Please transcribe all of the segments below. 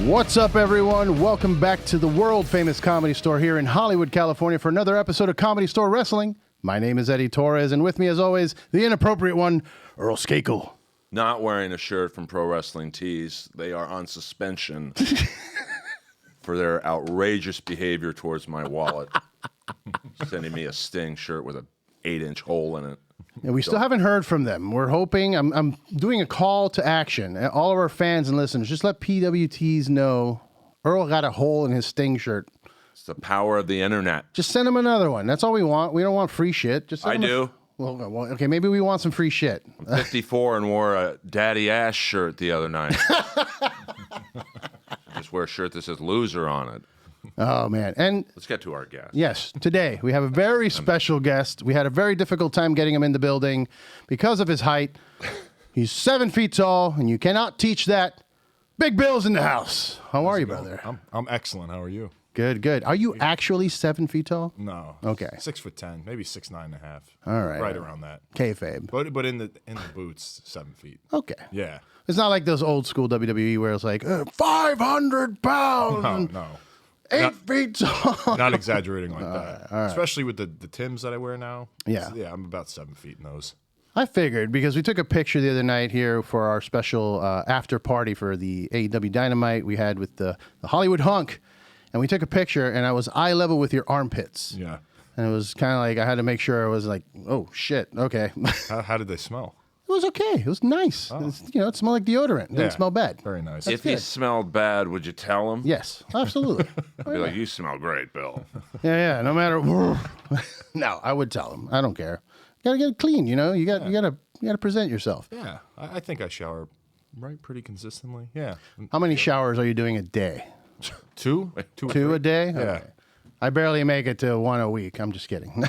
What's up, everyone? Welcome back to the world-famous Comedy Store here in Hollywood, California for another episode of Comedy Store Wrestling. My name is Eddie Torres, and with me, as always, the inappropriate one, Earl Skakel. Not wearing a shirt from Pro Wrestling Tees. They are on suspension for their outrageous behavior towards my wallet. Sending me a Sting shirt with an 8-inch hole in it. And we still haven't heard from them. We're hoping, I'm doing a call to action. All of our fans and listeners, just let PWTs know Earl got a hole in his Sting shirt. It's the power of the internet. Just send him another one. That's all we want. We don't want free shit. Just send I him do. Well, okay, maybe we want some free shit. I'm 54 and wore a Daddy Ass shirt the other night. Just wear a shirt that says loser on it. Oh, man. And let's get to our guest. Yes, today we have a very special guest. We had a very difficult time getting him in the building because of his height. He's 7 feet tall, and you cannot teach that. Big Bill's in the house. How are you, brother? I'm excellent. How are you? Good, good. Are you actually 7 feet tall? No. Okay. 6'10", maybe 6'9.5". All right. Right around that. Kayfabe. But in the boots, 7 feet. Okay. Yeah. It's not like those old school WWE where it's like 500 pounds. No. 8 feet tall. Not exaggerating like that. all right. Especially with the Timbs that I wear now. Yeah. Yeah, I'm about 7 feet in those. I figured because we took a picture the other night here for our special after party for the AEW Dynamite we had with the Hollywood Hunk. And we took a picture, and I was eye level with your armpits. Yeah. And it was kind of like I had to make sure I was like, oh, shit, okay. How did they smell? It was okay. It was nice. Oh. It smelled like deodorant. It didn't smell bad. Very nice. If he smelled bad, would you tell him? Yes, absolutely. I'd be like, you smell great, Bill. Yeah, no matter. No, I would tell him. I don't care. You gotta get it clean. You gotta present yourself. Yeah. I think I shower pretty consistently. Yeah. How many showers are you doing a day? Two? Two a day? Yeah. Okay. I barely make it to one a week. I'm just kidding.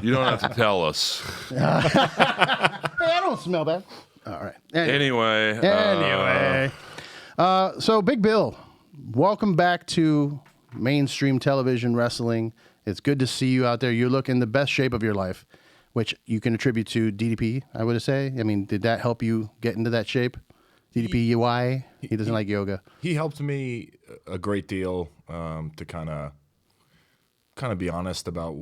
You don't have to tell us. Hey, I don't smell bad. All right. Anyway. So Big Bill, welcome back to mainstream television wrestling. It's good to see you out there. You look in the best shape of your life, which you can attribute to DDP, I would say. I mean, did that help you get into that shape? DDP UI? He doesn't like yoga. He helped me a great deal to kind of be honest about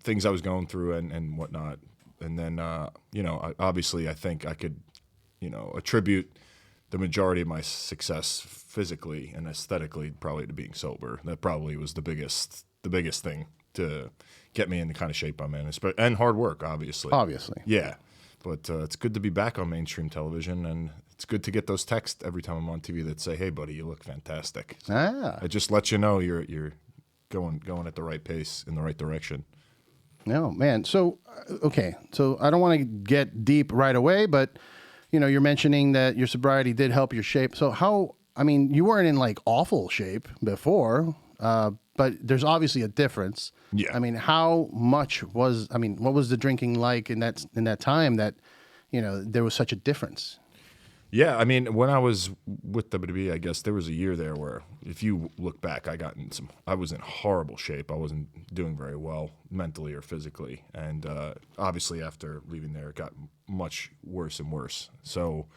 things I was going through and whatnot. And then obviously I think I could attribute the majority of my success physically and aesthetically probably to being sober. That probably was the biggest thing to get me in the kind of shape I'm in, and hard work, obviously. Yeah. But it's good to be back on mainstream television, and it's good to get those texts every time I'm on TV that say, "Hey, buddy, you look fantastic." So it just lets you know you're going at the right pace in the right direction. No, man. So, okay. So I don't want to get deep right away, but you're mentioning that your sobriety did help your shape. So you weren't in like awful shape before, but there's obviously a difference. Yeah. I mean, what was the drinking like in that time that, there was such a difference? Yeah, I mean, when I was with WWE, I guess there was a year there where, if you look back, I was in horrible shape. I wasn't doing very well mentally or physically, and obviously after leaving there, it got much worse and worse. So,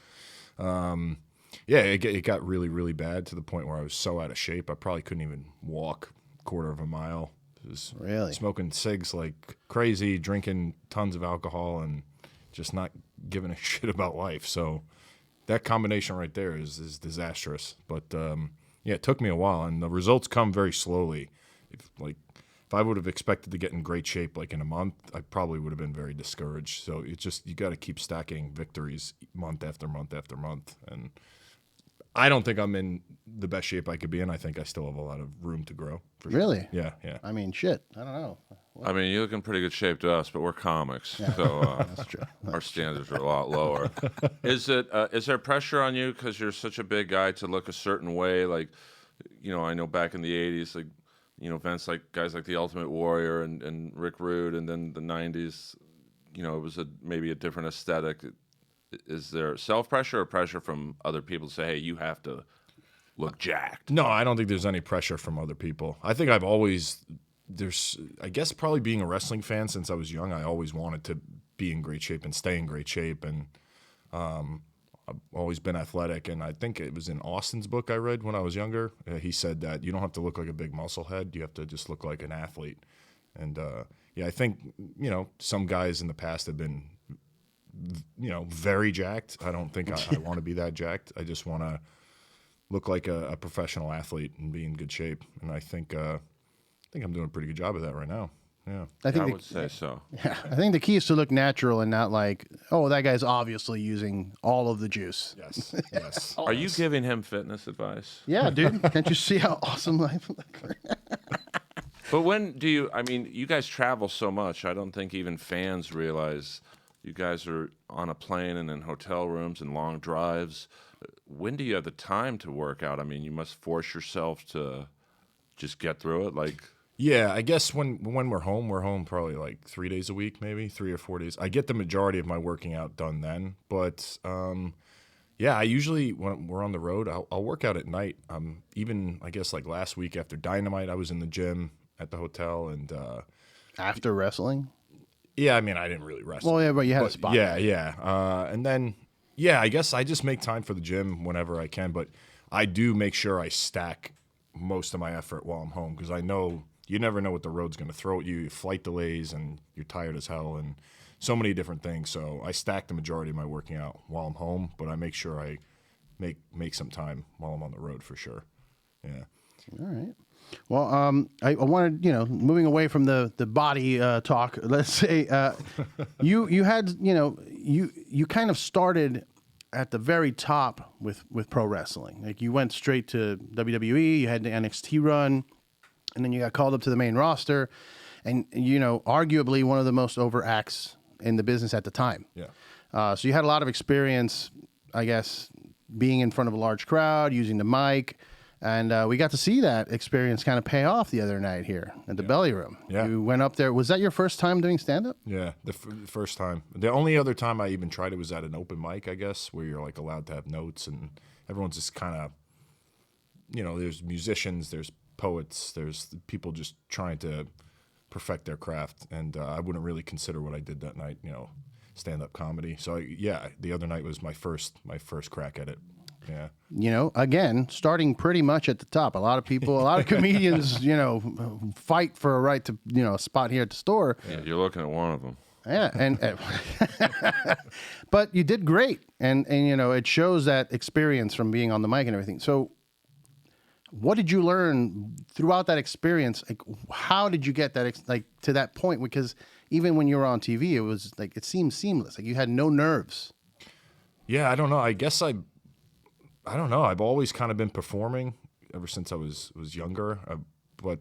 it got really, really bad to the point where I was so out of shape, I probably couldn't even walk a quarter of a mile. Really? Smoking cigs like crazy, drinking tons of alcohol, and just not giving a shit about life. So that combination right there is disastrous. But it took me a while, and the results come very slowly. If I would have expected to get in great shape like in a month, I probably would have been very discouraged. So it's just, you got to keep stacking victories month after month after month. And I don't think I'm in the best shape I could be in. I think I still have a lot of room to grow. For sure. Really? Yeah. I mean, shit. I don't know. I mean, you look in pretty good shape to us, but we're comics, so That's true. our standards are a lot lower. Is there pressure on you because you're such a big guy to look a certain way? Like, I know back in the '80s, like, events like guys like the Ultimate Warrior and Rick Rude, and then the '90s, it was maybe a different aesthetic. Is there self-pressure or pressure from other people to say, hey, you have to look jacked? No, I don't think there's any pressure from other people. I think I guess probably being a wrestling fan since I was young, I always wanted to be in great shape and stay in great shape. And I've always been athletic, and I think it was in Austin's book I read when I was younger. He said that you don't have to look like a big muscle head; you have to just look like an athlete. And yeah, I think some guys in the past have been very jacked. I don't think I want to be that jacked. I just want to look like a professional athlete and be in good shape. And I think I'm doing a pretty good job of that right now. Yeah, I would say so. Yeah, I think the key is to look natural and not like, oh, that guy's obviously using all of the juice. Yes, yes. Are you giving him fitness advice? Yeah, dude. Can't you see how awesome life looks? But when do you? I mean, you guys travel so much. I don't think even fans realize you guys are on a plane and in hotel rooms and long drives. When do you have the time to work out? I mean, you must force yourself to just get through it. Like, yeah, I guess when we're home probably like 3 days a week, maybe 3 or 4 days. I get the majority of my working out done then, but yeah, I usually when we're on the road, I'll work out at night. Even I guess like last week after Dynamite, I was in the gym at the hotel and After wrestling? yeah, I mean I didn't really wrestle. Well, yeah, but you had a spot. Yeah. And then yeah, I guess I just make time for the gym whenever I can, but I do make sure I stack most of my effort while I'm home because I know you never know what the road's going to throw at you. Flight delays and you're tired as hell and so many different things. So I stack the majority of my working out while I'm home, but I make sure I make some time while I'm on the road for sure. Yeah. All right. Well, I wanted, moving away from the body talk, let's say you had, you kind of started at the very top with pro wrestling. Like you went straight to WWE, you had the NXT run, and then you got called up to the main roster, and arguably one of the most over acts in the business at the time. Yeah. So you had a lot of experience, I guess, being in front of a large crowd, using the mic. And we got to see that experience kind of pay off the other night here at the Belly Room. Yeah. You went up there. Was that your first time doing stand-up? Yeah, the first time. The only other time I even tried it was at an open mic, I guess, where you're like allowed to have notes and everyone's just kind of, there's musicians, there's poets, there's people just trying to perfect their craft. And I wouldn't really consider what I did that night, stand-up comedy. So yeah, the other night was my first crack at it. Yeah. Again, starting pretty much at the top. A lot of comedians, fight for a right to, a spot here at the store. yeah, you're looking at one of them. Yeah, and but you did great, and it shows that experience from being on the mic and everything. So, what did you learn throughout that experience? Like, how did you get that to that point? Because even when you were on TV, it was like it seemed seamless. Like you had no nerves. Yeah, I don't know. I guess I don't know. I've always kind of been performing ever since I was younger. But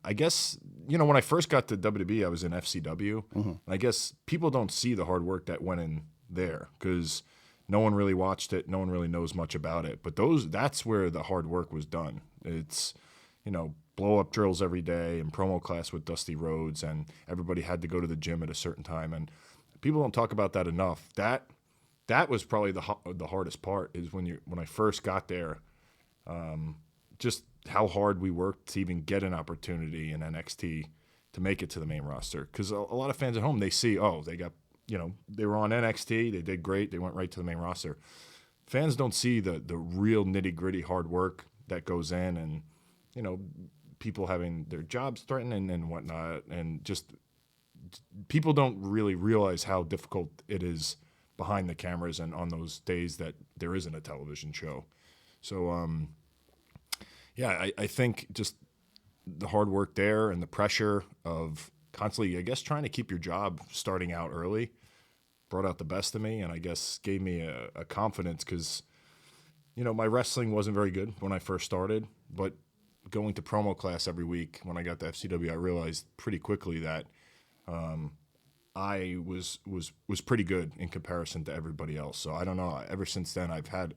I guess, when I first got to WWE, I was in FCW. Mm-hmm. And I guess people don't see the hard work that went in there because no one really watched it. No one really knows much about it. But that's where the hard work was done. It's, blow-up drills every day and promo class with Dusty Rhodes. And everybody had to go to the gym at a certain time. And people don't talk about that enough. That was probably the hardest part is when I first got there, just how hard we worked to even get an opportunity in NXT to make it to the main roster. Because a lot of fans at home, they see, they got, they were on NXT, they did great, they went right to the main roster. Fans don't see the real nitty-gritty hard work that goes in and, people having their jobs threatened and whatnot. And just people don't really realize how difficult it is behind the cameras and on those days that there isn't a television show. So, yeah, I think just the hard work there and the pressure of constantly, I guess, trying to keep your job starting out early brought out the best of me and I guess gave me a confidence because, my wrestling wasn't very good when I first started, but going to promo class every week when I got to FCW, I realized pretty quickly that I was pretty good in comparison to everybody else. So I don't know. Ever since then, I've had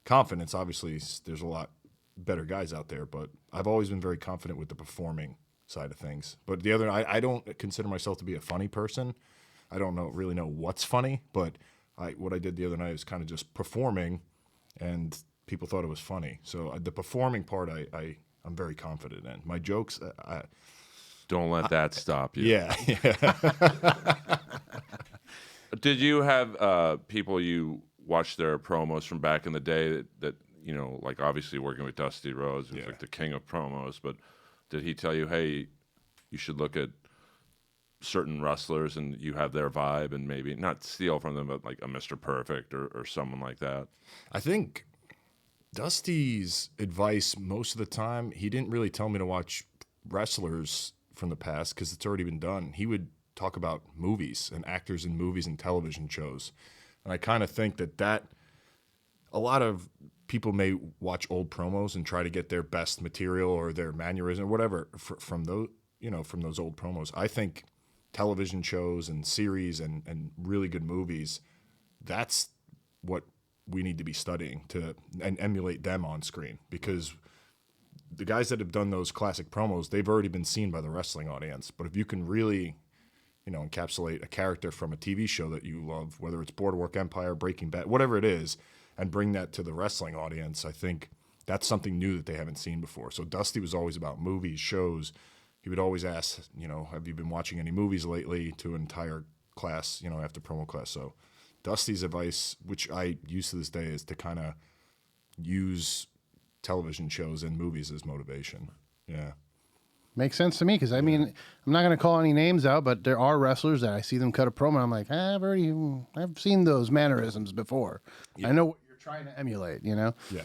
confidence. Obviously, there's a lot better guys out there, but I've always been very confident with the performing side of things. But I don't consider myself to be a funny person. I don't really know what's funny, but what I did the other night was kind of just performing, and people thought it was funny. So the performing part, I'm very confident in. My jokes, Don't let that stop you. Yeah. Did you have people you watch their promos from back in the day that you know, like obviously working with Dusty Rhodes, who's like the king of promos, but did he tell you, hey, you should look at certain wrestlers and you have their vibe and maybe not steal from them, but like a Mr. Perfect or someone like that? I think Dusty's advice most of the time, he didn't really tell me to watch wrestlers from the past because it's already been done. He would talk about movies and actors in movies and television shows. And I kind of think that a lot of people may watch old promos and try to get their best material or their mannerism or whatever from those, you know, from those old promos. I think television shows and series and really good movies, that's what we need to be studying and emulate them on screen, because the guys that have done those classic promos, they've already been seen by the wrestling audience. But if you can really, you know, encapsulate a character from a TV show that you love, whether it's Boardwalk Empire, Breaking Bad, whatever it is, and bring that to the wrestling audience, I think that's something new that they haven't seen before. So Dusty was always about movies, shows. He would always ask, you know, have you been watching any movies lately, to an entire class, you know, after promo class. So Dusty's advice, which I use to this day, is to kind of use television shows and movies as motivation. Yeah. Makes sense to me, because I mean, I'm not going to call any names out, but there are wrestlers that I see them cut a promo and I'm like, I've seen those mannerisms before. I know what you're trying to emulate, you know? Yeah.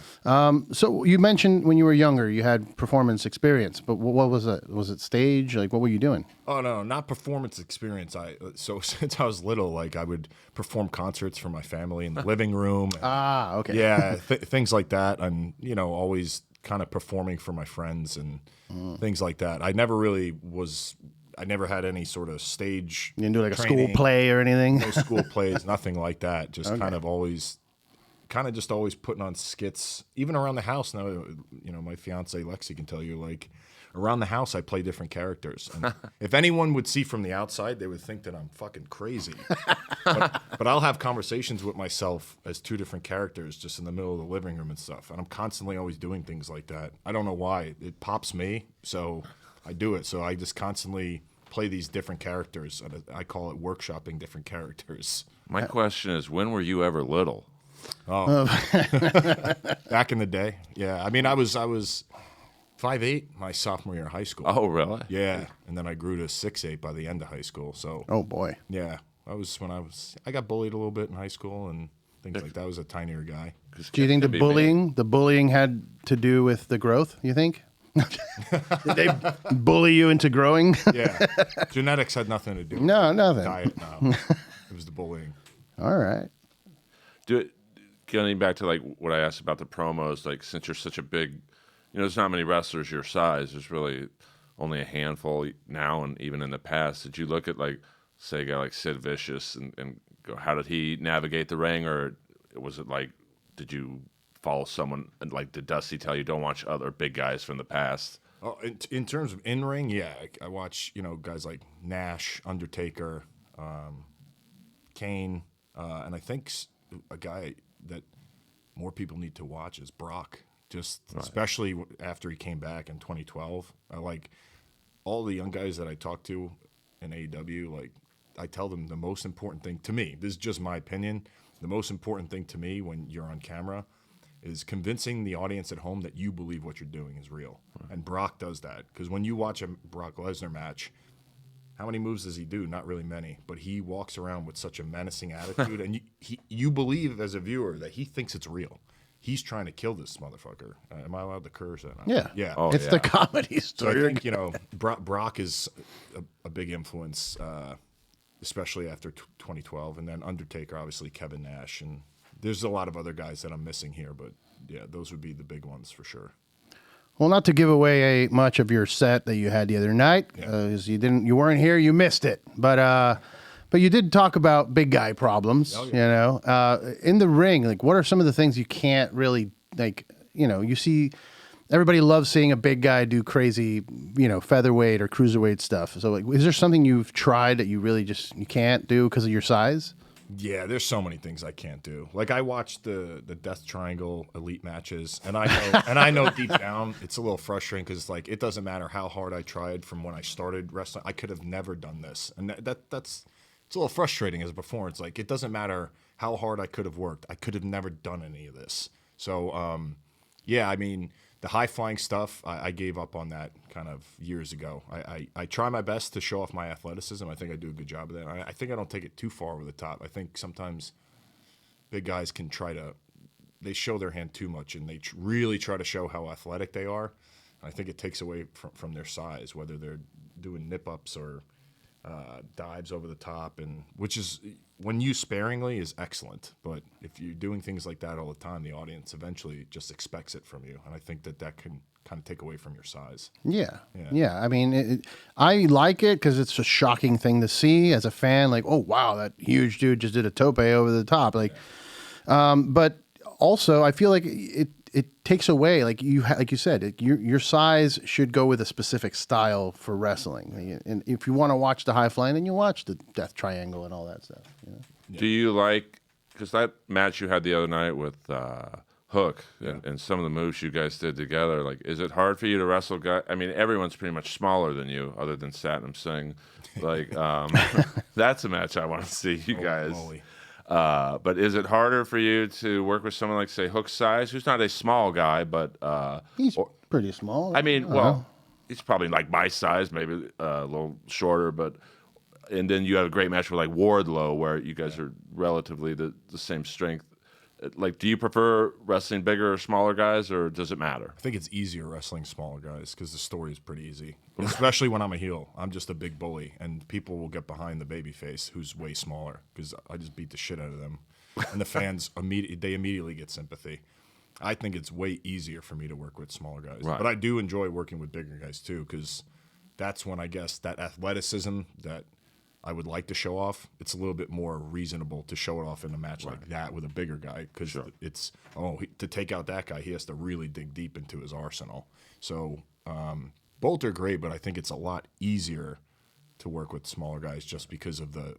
So you mentioned when you were younger, you had performance experience, but what was it? Was it stage? Like, what were you doing? Oh, no, not performance experience. So since I was little, like I would perform concerts for my family in the living room. Ah, okay. Yeah, things like that. And, you know, always kind of performing for my friends and things like that. I never had any sort of stage You didn't do like training, a school play or anything? no school plays, nothing like that. Just kind of always putting on skits, even around the house. Now, you know, my fiance Lexi can tell you, like, around the house, I play different characters. And if anyone would see from the outside, they would think that I'm fucking crazy. but I'll have conversations with myself as two different characters just in the middle of the living room and stuff. And I'm constantly always doing things like that. I don't know why. It pops me, so I do it. So I just constantly play these different characters. I call it workshopping different characters. My question is, when were you ever little? Oh, back in the day. Yeah. I mean, I was 5'8" my sophomore year of high school. Oh, really? Yeah, and then I grew to 6'8" by the end of high school. So, Oh, boy. yeah, I got bullied a little bit in high school and things like that. I was a tinier guy. Do you think the bullying had to do with the growth, you think? Did they bully you into growing? Yeah, genetics had nothing to do with No, it. nothing. Diet, no. It was the bullying. All right. Getting back to like what I asked about the promos, like since you're such a big, you know, there's not many wrestlers your size. There's really only a handful now, and even in the past. Did you look at like, say, a guy like Sid Vicious and go, how did he navigate the ring, or was it like, did you follow someone and like did Dusty tell you don't watch other big guys from the past? Oh, in terms of in ring, yeah, I watch, you know, guys like Nash, Undertaker, Kane, and I think a guy that more people need to watch is Brock. Especially after he came back in 2012. I like all the young guys that I talk to in AEW. Like, I tell them the most important thing to me, this is just my opinion, the most important thing to me when you're on camera is convincing the audience at home that you believe what you're doing is real. And Brock does that, because when you watch a Brock Lesnar match, how many moves does he do? Not really many, but he walks around with such a menacing attitude, and you believe as a viewer that he thinks it's real. He's trying to kill this motherfucker. Am I allowed to curse? Yeah. Yeah. Oh, It's the comedy So I story. think, you know, Brock is a big influence, especially after 2012. And then Undertaker, obviously Kevin Nash. And there's a lot of other guys that I'm missing here, but yeah, those would be the big ones for sure. Well, not to give away much of your set that you had the other night, because you weren't here, you missed it. But you did talk about big guy problems, you know, in the ring. Like, what are some of the things you can't really, like, you know, you see, everybody loves seeing a big guy do crazy, you know, featherweight or cruiserweight stuff. So, like, is there something you've tried that you really you can't do because of your size? Yeah, there's so many things I can't do. Like, I watched the Death Triangle Elite matches, and I know deep down it's a little frustrating because, like, it doesn't matter how hard I tried from when I started wrestling. I could have never done this, and that's it's a little frustrating as a performer. It's like, it doesn't matter how hard I could have worked. I could have never done any of this. So, yeah, I mean, the high-flying stuff, I gave up on that kind of years ago. I try my best to show off my athleticism. I think I do a good job of that. I think I don't take it too far over the top. I think sometimes big guys can they show their hand too much, and they really try to show how athletic they are. I think it takes away from their size, whether they're doing nip-ups or dives over the top, and which is, when used sparingly, is excellent. But if you're doing things like that all the time, the audience eventually just expects it from you, and I think that can kind of take away from your size. Yeah. I mean, I like it because it's a shocking thing to see as a fan. Like, oh wow, that huge dude just did a tope over the top. Like, but also I feel like it takes away, like you said, your size should go with a specific style for wrestling. And if you want to watch the high flying, then you watch the death triangle and all that stuff. You know? Yeah. Do you like, because that match you had the other night with Hook and some of the moves you guys did together, like, is it hard for you to wrestle guys? I mean, everyone's pretty much smaller than you, other than Satnam Singh. Like, that's a match I want to see you guys. But is it harder for you to work with someone like, say, Hook's size, who's not a small guy, but he's pretty small. I mean, well, he's probably like my size, maybe a little shorter, but and then you have a great match with like Wardlow, where you guys are relatively the same strength. Like, do you prefer wrestling bigger or smaller guys, or does it matter? I think it's easier wrestling smaller guys because the story is pretty easy, especially when I'm a heel. I'm just a big bully, and people will get behind the babyface who's way smaller because I just beat the shit out of them, and the fans immediately get sympathy. I think it's way easier for me to work with smaller guys, but I do enjoy working with bigger guys too, because that's when I guess that athleticism that I would like to show off, it's a little bit more reasonable to show it off in a match like that with a bigger guy, because it's, to take out that guy, he has to really dig deep into his arsenal. So both are great, but I think it's a lot easier to work with smaller guys just because of the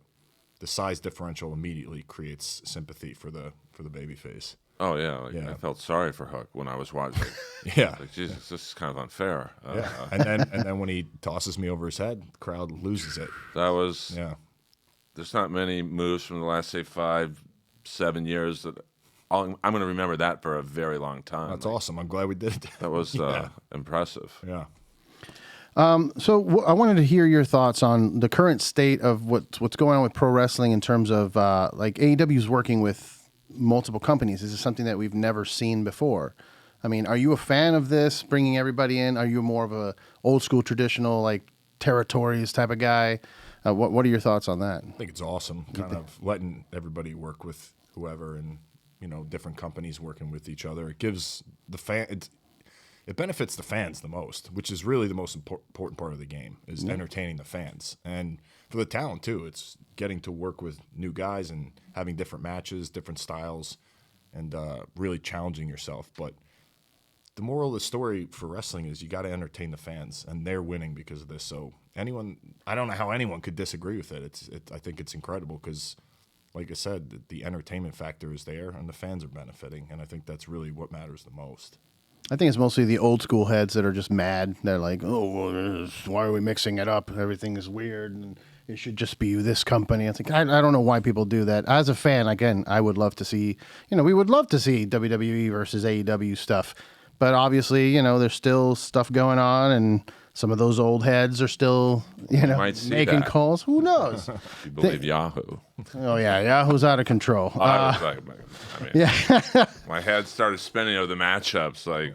size differential immediately creates sympathy for the babyface. Oh yeah, I felt sorry for Hook when I was watching. Like, Jesus, this is kind of unfair. And then when he tosses me over his head, the crowd loses it. That was There's not many moves from the last, say, 5-7 years that I'm going to remember that for a very long time. That's awesome. I'm glad we did it. That was impressive. Yeah. So I wanted to hear your thoughts on the current state of what's going on with pro wrestling in terms of like AEW's working with multiple companies. This is something that we've never seen before. I mean, are you a fan of this, bringing everybody in? Are you more of a old school traditional, like, territories type of guy? What are your thoughts on that? I think it's awesome, kind of letting everybody work with whoever, and different companies working with each other. It gives the it benefits the fans the most, which is really the most important part of the game, is entertaining the fans. And for the talent too, it's getting to work with new guys and having different matches, different styles, and really challenging yourself. But the moral of the story for wrestling is you got to entertain the fans, and they're winning because of this. So I don't know how anyone could disagree with it. I think it's incredible because, like I said, the entertainment factor is there, and the fans are benefiting, and I think that's really what matters the most. I think it's mostly the old school heads that are just mad. They're like, oh, well, why are we mixing it up? Everything is weird, and it should just be this company. It's like, I don't know why people do that. As a fan, again, I would love to see, we would love to see WWE versus AEW stuff. But obviously, there's still stuff going on, and some of those old heads are still, making calls. Who knows? You believe Yahoo. Oh, yeah. Yahoo's out of control. My head started spinning over the matchups. Like,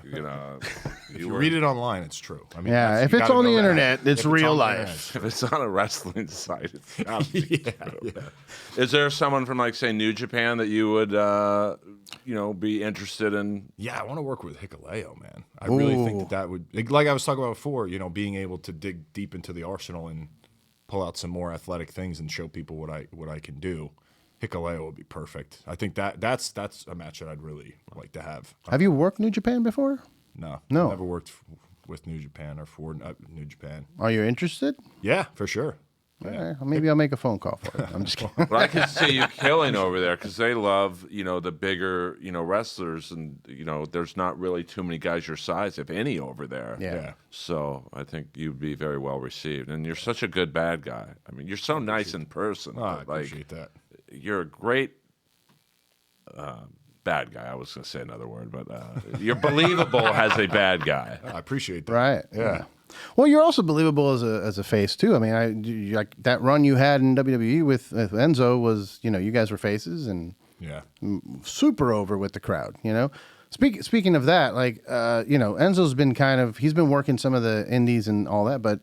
if you read it online, it's true. I mean, if it's on the internet, it's real life. If it's on a wrestling site, it's got to be true. Yeah. Is there someone from, like, say, New Japan that you would, be interested in? Yeah, I want to work with Hikuleo, man. I really think that would, like I was talking about before, being able to dig deep into the arsenal and pull out some more athletic things and show people what I can do. Hikuleo would be perfect. I think that's a match that I'd really like to have. Have you worked New Japan before? No. I've never worked with New Japan or for New Japan. Are you interested? Yeah, for sure. Yeah. All right. Well, maybe I'll make a phone call for you. I'm just kidding. But I can see you killing over there because they love, the bigger, wrestlers, and there's not really too many guys your size, if any, over there. Yeah. So I think you'd be very well received, and you're such a good bad guy. I mean, you're so nice in person. Oh, I appreciate that. You're a great bad guy. I was going to say another word, but you're believable as a bad guy. I appreciate that. Right. Yeah. Well, you're also believable as a face too. I mean, like that run you had in WWE with Enzo was, you guys were faces and Yeah. super over with the crowd. Speaking of that, like Enzo's been he's been working some of the indies and all that, but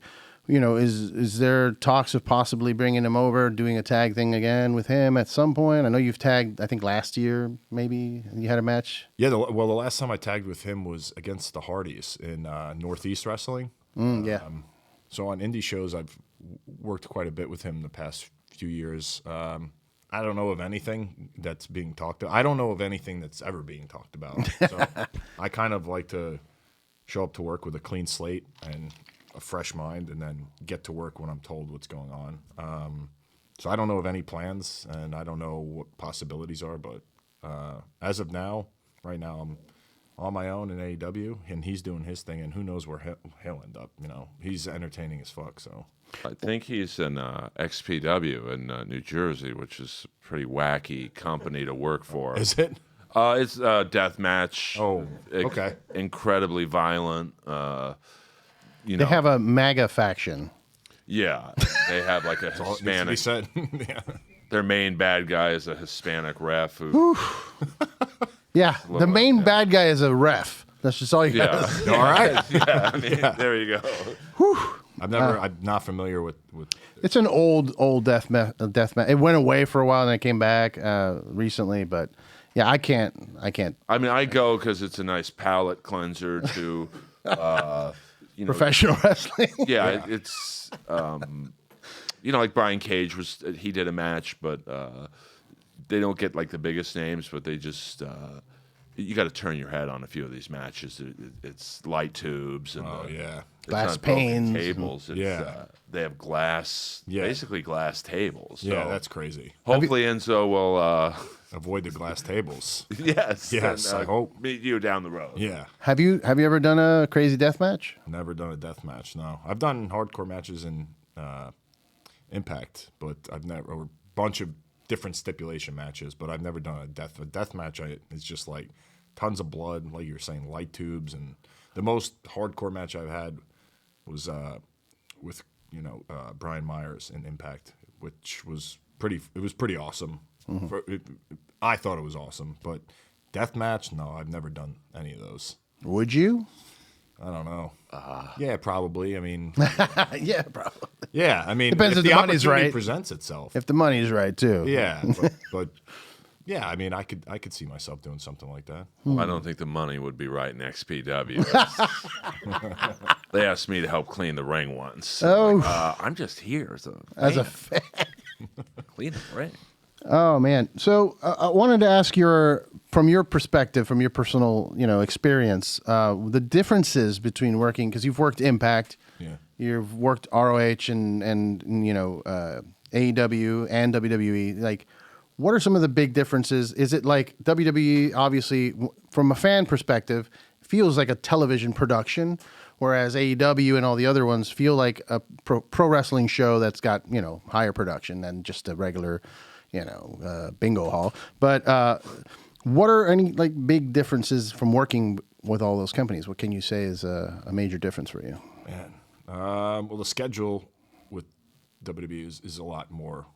is there talks of possibly bringing him over, doing a tag thing again with him at some point? I know you've tagged, I think last year maybe you had a match. Yeah. The last time I tagged with him was against the Hardys in Northeast Wrestling. Yeah. So on indie shows, I've worked quite a bit with him the past few years. I don't know of anything that's being talked about. I don't know of anything that's ever being talked about. So I kind of like to show up to work with a clean slate and a fresh mind, and then get to work when I'm told what's going on. So I don't know of any plans, and I don't know what possibilities are. But as of now, right now, I'm on my own in AEW, and he's doing his thing, and who knows where he'll end up. He's entertaining as fuck. So I think he's in XPW in New Jersey, which is a pretty wacky company to work for. is it? It's a death match. Oh, okay. Incredibly violent. They have a MAGA faction. Yeah, they have like a Hispanic. He said, yeah. Their main bad guy is a Hispanic ref who. Yeah, the main bad guy is a ref. That's just all you got. Yeah. All right. Yeah, I mean, there you go. I'm not familiar with. It's an old death match. It went away for a while and it came back recently, but yeah, I can't. I mean, I go because it's a nice palate cleanser to, Professional wrestling. Yeah, it's like Brian Cage he did a match, but they don't get like the biggest names, but they just you got to turn your head on a few of these matches. It's light tubes and it's glass not broken panes, tables. They have glass, basically glass tables. So Yeah, that's crazy. hopefully Enzo will. Avoid the glass tables. Yes, Yes, and, I hope. meet you down the road. Yeah. Have you ever done a crazy death match? Never done a death match. No, I've done hardcore matches in Impact, but I've never or a bunch of different stipulation matches. But I've never done a death match. It's just like tons of blood, like you were saying, light tubes, and the most hardcore match I've had was with Brian Myers in Impact, which was pretty. It was pretty awesome. Mm-hmm. I thought it was awesome, but death match, no, I've never done any of those. Would you? I don't know. Yeah, probably. I mean, yeah, probably. yeah, I mean, Depends if the money's right. Presents itself. If the money's right too. Yeah, but yeah, I mean, I could see myself doing something like that. I don't think the money would be right in XPW. They asked me to help clean the ring once. Oh. I'm just here As a fan. clean the ring. Oh man! So I wanted to ask from your perspective, from your personal, experience, the differences between working because you've worked Impact, you've worked ROH and AEW and WWE. Like, what are some of the big differences? Is it like WWE? Obviously, from a fan perspective, feels like a television production, whereas AEW and all the other ones feel like a pro wrestling show that's got higher production than just a regular. Bingo hall. But what are any big differences from working with all those companies? What can you say is a major difference for you? Man, well, the schedule with WWE is a lot more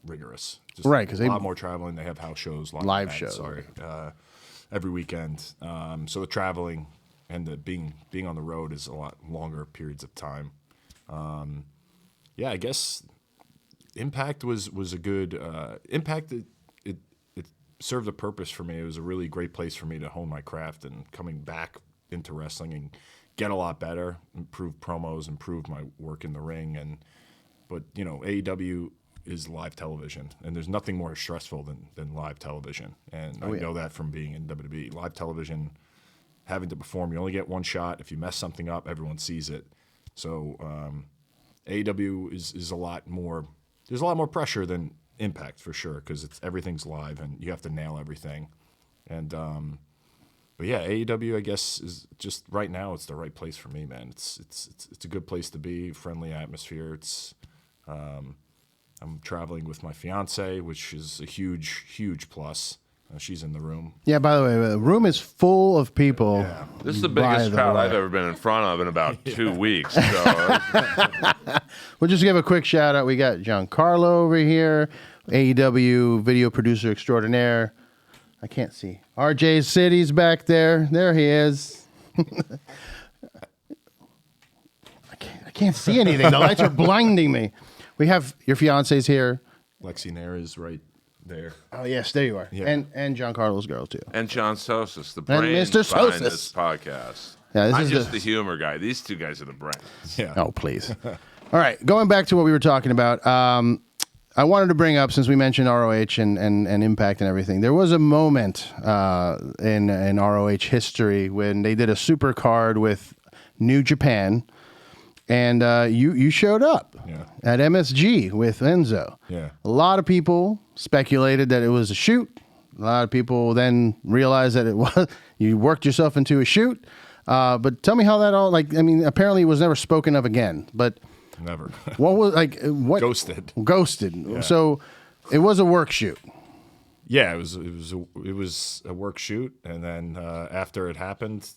rigorous. Just right, because a lot more traveling. They have house shows, live shows. Every weekend. So the traveling and the being on the road is a lot longer periods of time. I guess. Impact was a good Impact. It served a purpose for me. It was a really great place for me to hone my craft and coming back into wrestling and get a lot better, improve promos, improve my work in the ring. But AEW is live television, and there's nothing more stressful than live television. And I know that from being in WWE. Live television, having to perform, you only get one shot. If you mess something up, everyone sees it. So AEW is a lot more. There's a lot more pressure than Impact for sure because everything's live and you have to nail everything. And but yeah, AEW I guess is just right now it's the right place for me, man. It's a good place to be, friendly atmosphere. I'm traveling with my fiance, which is a huge plus. She's in the room. Yeah, by the way, the room is full of people. Yeah. This is the by biggest the crowd way. I've ever been in front of in about 2 weeks. So We'll just give a quick shout out. We got Giancarlo over here, AEW video producer extraordinaire. I can't see. RJ City's back there. There he is. I can't see anything. The lights are blinding me. We have your fiance's here. Lexi Nair is right there. Oh, yes, there you are. Yeah. And Giancarlo's girl, too. and John Sosis, the And brains Mr. behind Sosis. this podcast. Yeah, this I'm is just the- the humor guy. These two guys are the brains. Yeah. Oh, please. All right, going back to what we were talking about, I wanted to bring up, since we mentioned ROH and Impact and everything, there was a moment in ROH history when they did a super card with New Japan, and you showed up at MSG with Enzo. Yeah. A lot of people speculated that it was a shoot. A lot of people then realized that it was, you worked yourself into a shoot. But tell me how that all, apparently it was never spoken of again, but Never. what was, what? Ghosted. Ghosted. Yeah. So it was a work shoot. Yeah, it was a work shoot, and then after it happened,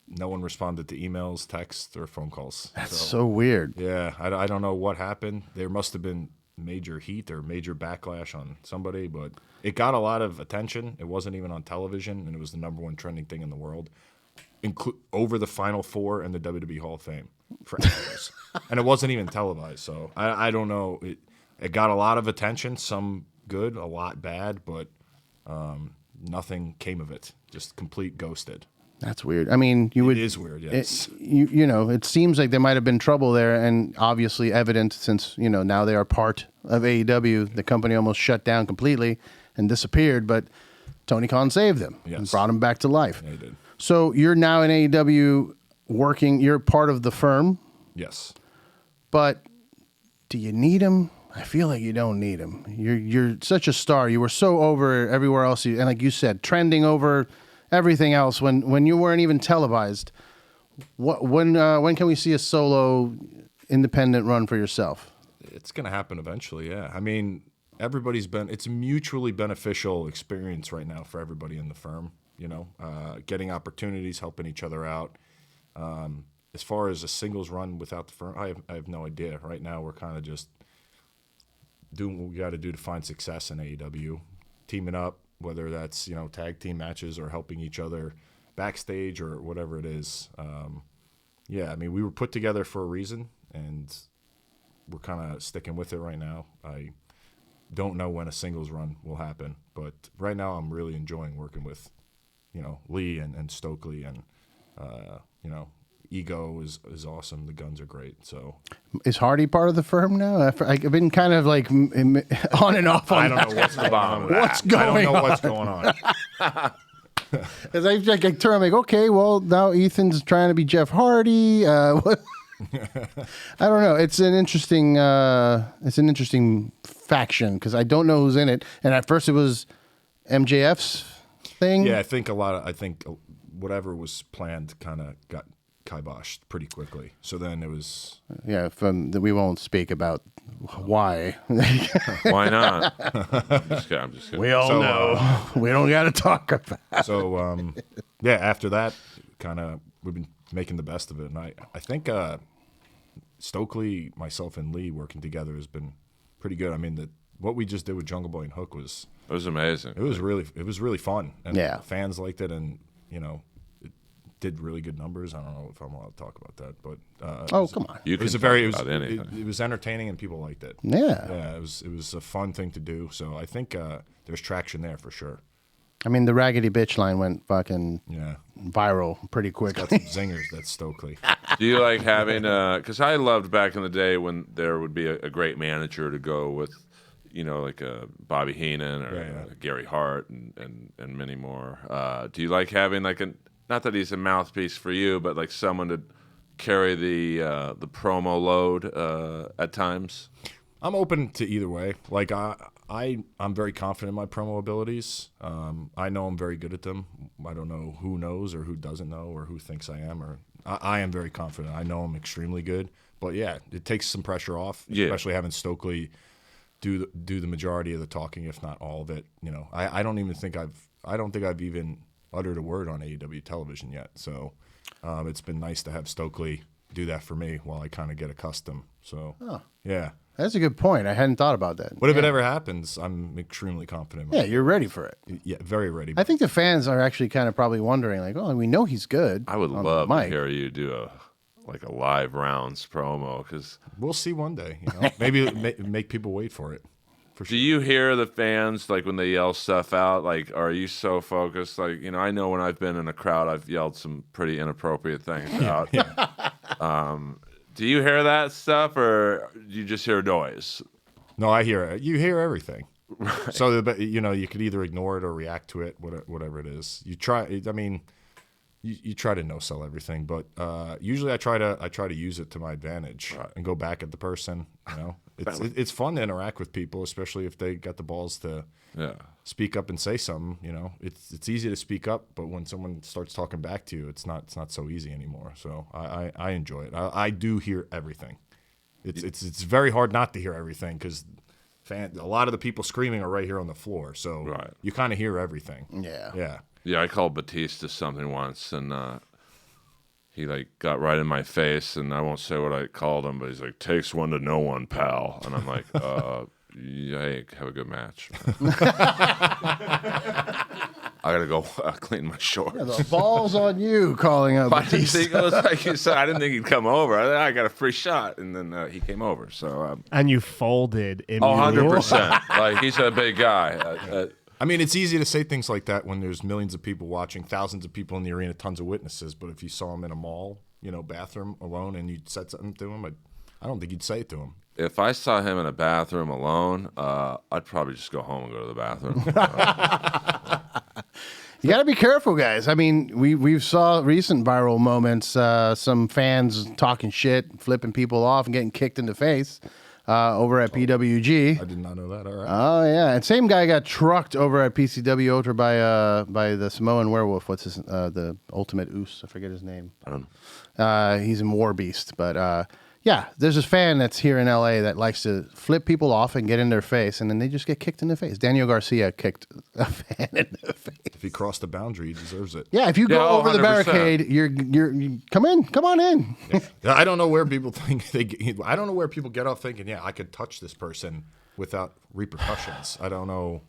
no one responded to emails, texts, or phone calls. That's so weird. Yeah, I don't know what happened. There must have been major heat or major backlash on somebody, but it got a lot of attention. It wasn't even on television, and it was the #1 trending thing in the world, over the Final Four and the WWE Hall of Fame for hours. And it wasn't even televised, so I don't know. It got a lot of attention, some good, a lot bad, but nothing came of it. Just complete ghosted. That's weird. I mean, It is weird, yes. It seems like there might have been trouble there, and obviously evident since, now they are part of AEW. The company almost shut down completely and disappeared, but Tony Khan saved them and Yes. brought them back to life. Yeah, he did. So you're now in AEW working, you're part of the firm, Yes. but do you need him? I feel like you don't need him. You're such a star. You were so over everywhere else, and like you said, trending over everything else when you weren't even televised. When can we see a solo independent run for yourself? It's going to happen eventually, yeah. I mean, it's a mutually beneficial experience right now for everybody in the firm, getting opportunities, helping each other out. As far as a singles run without the firm, I have no idea. Right now, we're kind of just doing what we got to do to find success in AEW, teaming up, whether that's, tag team matches or helping each other backstage or whatever it is. Yeah, I mean, we were put together for a reason, and we're kind of sticking with it right now. I don't know when a singles run will happen, but right now I'm really enjoying working with, Lee and Stokely, and, Ego is awesome. The Guns are great. So Is Hardy part of the firm now? I've been kind of like on and off on I don't know what's going on. What's going on? I don't know what's going on. As I turn, I'm like, okay, well, now Ethan's trying to be Jeff Hardy. What? I don't know. It's an interesting faction because I don't know who's in it. And at first it was MJF's thing. Yeah, I think whatever was planned kind of got kiboshed pretty quickly. So then it was. Yeah, we won't speak about why. Why not? I'm just kidding. We all know. We don't got to talk about it. So, yeah, after that, we've been making the best of it. And I think Stokely, myself, and Lee working together has been pretty good. I mean, what we just did with Jungle Boy and Hook was amazing. It was really fun. And yeah, fans liked it, and it did really good numbers. I don't know if I'm allowed to talk about that, but come on. You can talk about anything. It was entertaining, and people liked it. Yeah, it was a fun thing to do. So I think there's traction there for sure. I mean, the raggedy bitch line went fucking viral pretty quickly. Got some zingers. That's Stokely. Do you like having? Because I loved back in the day when there would be a great manager to go with, like Bobby Heenan or Gary Hart and many more. Do you like having not that he's a mouthpiece for you, but like someone to carry the promo load at times? I'm open to either way. Like I'm very confident in my promo abilities. I know I'm very good at them. I don't know who knows or who doesn't know or who thinks I am. Or I am very confident. I know I'm extremely good. But yeah, it takes some pressure off, especially having Stokely do the majority of the talking, if not all of it. You know, I don't think I've even uttered a word on AEW television yet. So it's been nice to have Stokely do that for me while I kind of get accustomed. So yeah. That's a good point. I hadn't thought about that. What if it ever happens? I'm extremely confident. Yeah, you're ready for it. Yeah, very ready. I think the fans are actually kind of probably wondering, like, oh, we know he's good. I would love to hear you do a live rounds promo, because we'll see one day. You know, maybe make people wait for it. For sure. Do you hear the fans like when they yell stuff out? Like, are you so focused? Like, you know, I know when I've been in a crowd, I've yelled some pretty inappropriate things out. Do you hear that stuff, or do you just hear noise? No, I hear it. You hear everything. Right. So, you know, you could either ignore it or react to it, whatever it is. You try. I mean, you try to no sell everything, but usually I try to use it to my advantage and go back at the person. You know, it's fun to interact with people, especially if they got the balls to speak up and say something. You know, it's easy to speak up, but when someone starts talking back to you, it's not so easy anymore. So I enjoy it. I do hear everything. It's very hard not to hear everything, because a lot of the people screaming are right here on the floor. So you kind of hear everything. Yeah. Yeah, I called Batista something once, and he like got right in my face, and I won't say what I called him, but he's like, "Takes one to know one, pal," and I'm like, "Hey, have a good match." I gotta go clean my shorts. Yeah, the ball's on you, calling out Batista. Like you said, I didn't think he'd come over. I got a free shot, and then he came over. So and you folded immediately. 100%. Like, he's a big guy. I mean, it's easy to say things like that when there's millions of people watching, thousands of people in the arena, tons of witnesses. But if you saw him in a mall, you know, bathroom alone, and you said something to him, I don't think you'd say it to him. If I saw him in a bathroom alone, I'd probably just go home and go to the bathroom. You got to be careful, guys. I mean, we've saw recent viral moments, some fans talking shit, flipping people off, and getting kicked in the face. Over at PWG. I did not know that. All right. Oh, yeah. And same guy got trucked over at PCW Ultra by the Samoan werewolf. What's his, the Ultimate Oos? I forget his name. I don't know. He's in War Beast. But, yeah, there's this fan that's here in L.A. that likes to flip people off and get in their face, and then they just get kicked in the face. Daniel Garcia kicked a fan in the face. If he crossed the boundary, he deserves it. Yeah, if you go over 100%. the barricade, you come on in. Yeah, I don't know where people I don't know where people get off thinking, I could touch this person without repercussions. I don't know.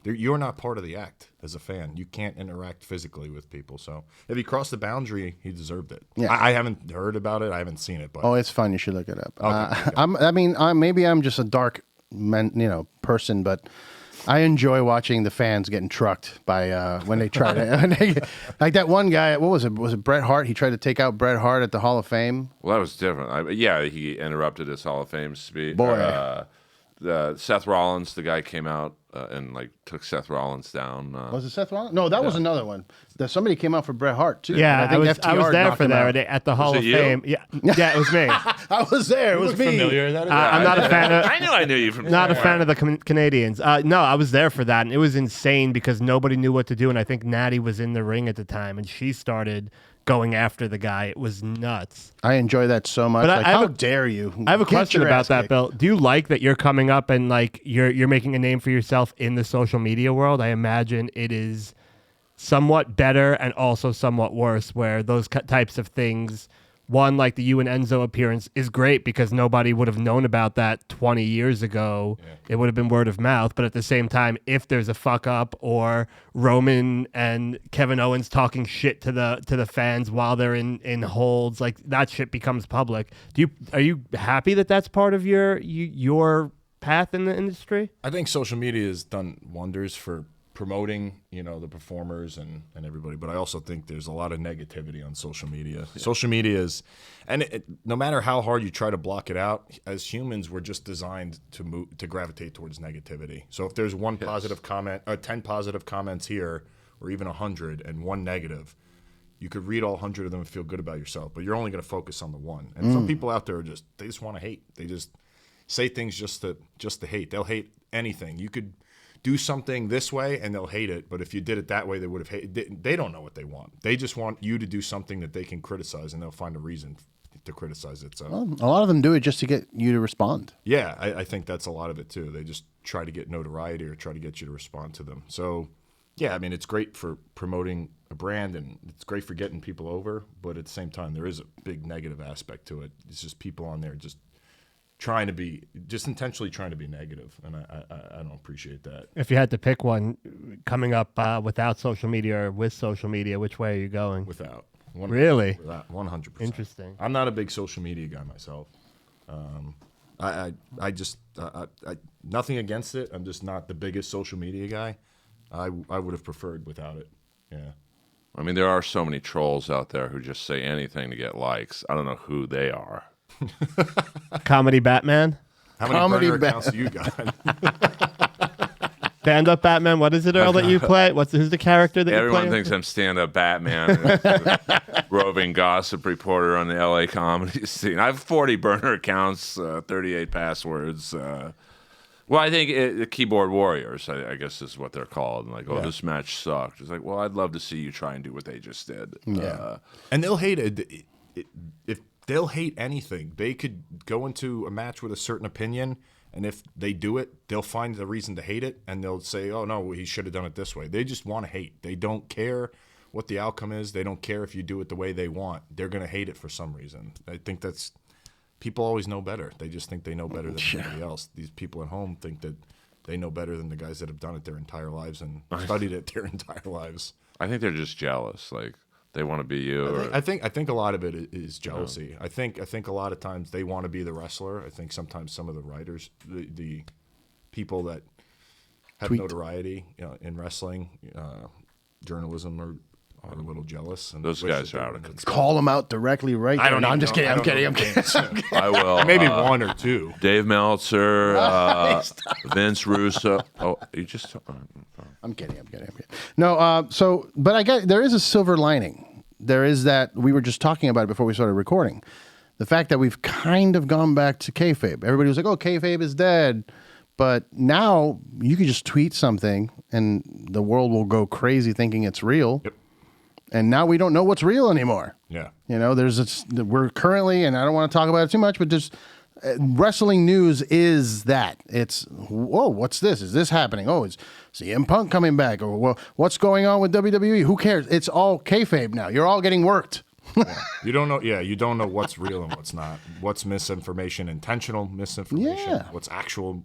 You're not part of the act as a fan. You can't interact physically with people. So if he crossed the boundary, he deserved it. Yeah. I haven't heard about it. I haven't seen it. But it's fun. You should look it up. Okay. Maybe I'm just a dark, person, but I enjoy watching the fans getting trucked by when they try to like that one guy. What was it? Was it Bret Hart? He tried to take out Bret Hart at the Hall of Fame. Well, that was different. He interrupted his Hall of Fame speech. Boy. Seth Rollins, the guy came out and like took Seth Rollins down. Was it Seth Rollins? No, that was another one. Somebody came out for Bret Hart too. Yeah, I think I was FTR there for knocked him that at the Hall of you? Fame. Yeah, it was me. I was there. It was me. familiar. I'm not a fan of. I knew you from. Not a fan of the Canadians. No, I was there for that, and it was insane because nobody knew what to do, and I think Natty was in the ring at the time, and she started going after the guy. It was nuts. I enjoy that so much. But how dare you? I have a Get question your about ass that, kicked. Bill. Do you like that you're coming up and like you're making a name for yourself in the social media world? I imagine it is somewhat better and also somewhat worse, where those types of things, one, like the you and Enzo appearance, is great because nobody would have known about that 20 years ago. Yeah. It would have been word of mouth. But at the same time, if there's a fuck up or Roman and Kevin Owens talking shit to the fans while they're in holds, like that shit becomes public. Are you happy that that's part of your path in the industry? I think social media has done wonders for promoting, the performers and everybody, but I also think there's a lot of negativity on social media. Yeah. Social media is, and no matter how hard you try to block it out, as humans, we're just designed to gravitate towards negativity. So if there's one positive comment, or 10 positive comments here, or even 100 and one negative, you could read all 100 of them and feel good about yourself, but you're only going to focus on the one. And some people out there they just want to hate. They just say things just to hate. They'll hate anything. You could do something this way and they'll hate it, but if you did it that way, they would have hated. They don't know what they want. They just want you to do something that they can criticize, and they'll find a reason to criticize it. So A lot of them do it just to get you to respond. yeah, I think that's a lot of it too. They just try to get notoriety or try to get you to respond to them. So yeah, I mean, it's great for promoting a brand and it's great for getting people over, but at the same time, there is a big negative aspect to it. It's just people on there just intentionally trying to be negative, and I don't appreciate that. If you had to pick one coming up without social media or with social media, which way are you going? Without. Really? Without, 100%. Interesting. I'm not a big social media guy myself. I just nothing against it. I'm just not the biggest social media guy. I would have preferred without it. Yeah. I mean, there are so many trolls out there who just say anything to get likes. I don't know who they are. Comedy Batman? How many Comedy burner accounts do you got? Stand-up Batman? What is it, Earl, that you play? Who's the character that you play? Everyone thinks I'm stand-up Batman, roving gossip reporter on the LA comedy scene. I have 40 burner accounts, 38 passwords. Well, I think the keyboard warriors, I guess is what they're called. And like, this match sucked. It's like, well, I'd love to see you try and do what they just did. Yeah. And they'll hate it. If they'll hate anything, they could go into a match with a certain opinion, and if they do it, they'll find the reason to hate it, and they'll say, oh, no, he should have done it this way. They just want to hate. They don't care what the outcome is. They don't care if you do it the way they want. They're going to hate it for some reason. I think that's – people always know better. They just think they know better than anybody else. These people at home think that they know better than the guys that have done it their entire lives and studied it their entire lives. I think they're just jealous. Like, they want to be you. I think a lot of it is jealousy. I think a lot of times they want to be the wrestler. I think sometimes some of the writers, the people that have notoriety in wrestling, journalism are a little jealous. And Those guys are out of control. Call them out directly right I don't now. even I'm just know. kidding. I I'm don't kidding. know. I will. Maybe one or two. Dave Meltzer, Vince Russo. Oh, you just. I'm kidding. No, but I get there is a silver lining. There is that we were just talking about it before we started recording. The fact that we've kind of gone back to kayfabe. Everybody was like, "Oh, kayfabe is dead," but now you can just tweet something, and the world will go crazy thinking it's real. Yep. And now we don't know what's real anymore. Yeah. We're currently, and I don't want to talk about it too much, but just wrestling news is that it's, whoa, what's this? Is this happening? Oh, is CM Punk coming back? Or well, what's going on with WWE? Who cares? It's all kayfabe now. You're all getting worked. You don't know. Yeah, you don't know what's real and what's not. What's misinformation, intentional misinformation. Yeah. What's actual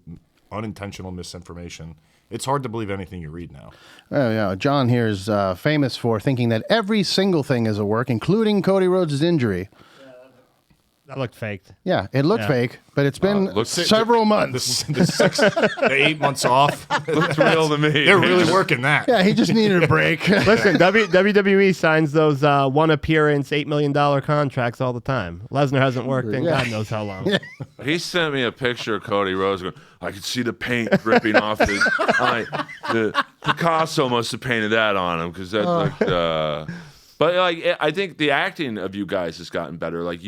unintentional misinformation. It's hard to believe anything you read now. Oh, yeah. John here is famous for thinking that every single thing is a work, including Cody Rhodes' injury. That looked faked. Yeah, it looked fake, but it's been looks- several months. The 8 months off. Looks real to me. They're really working that. Yeah, he just needed a break. Listen, WWE signs those one appearance, $8 million contracts all the time. Lesnar hasn't worked in God knows how long. He sent me a picture of Cody Rhodes going, I could see the paint dripping off his eye. Picasso must have painted that on him because that looked. But like, I think the acting of you guys has gotten better. Like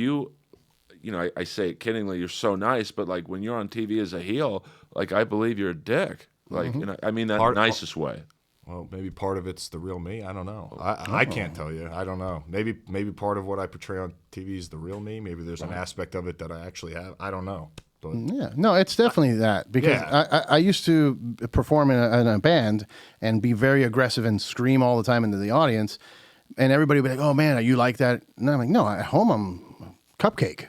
I say it kiddingly, you're so nice, but like when you're on TV as a heel, like I believe you're a dick. Like, I mean that in the nicest way. Well, maybe part of it's the real me. I don't know. I can't tell you. I don't know. Maybe part of what I portray on TV is the real me. Maybe there's an aspect of it that I actually have. I don't know. But Yeah, no, it's definitely that because I used to perform in a band and be very aggressive and scream all the time into the audience, and everybody would be like, "Oh man, are you like that?" And I'm like, "No, at home I'm a cupcake,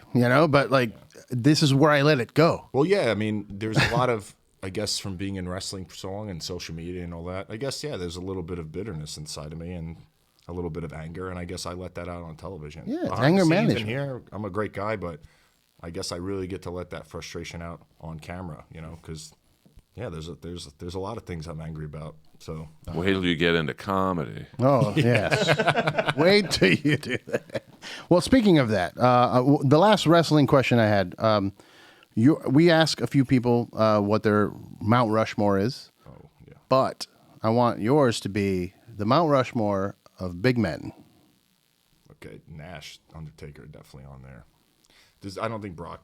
but like this is where I let it go." Well, yeah. I mean, there's a lot of, I guess, from being in wrestling for so long and social media and all that. I guess, there's a little bit of bitterness inside of me and a little bit of anger, and I guess I let that out on television. Yeah, it's Behind anger the scenes management. in here, I'm a great guy, but I guess I really get to let that frustration out on camera, because there's a lot of things I'm angry about. So Wait till you get into comedy. Oh yes, wait till you do that. Well, speaking of that, the last wrestling question I had, we asked a few people what their Mount Rushmore is, but I want yours to be the Mount Rushmore of big men. Okay, Nash, Undertaker, definitely on there. I don't think Brock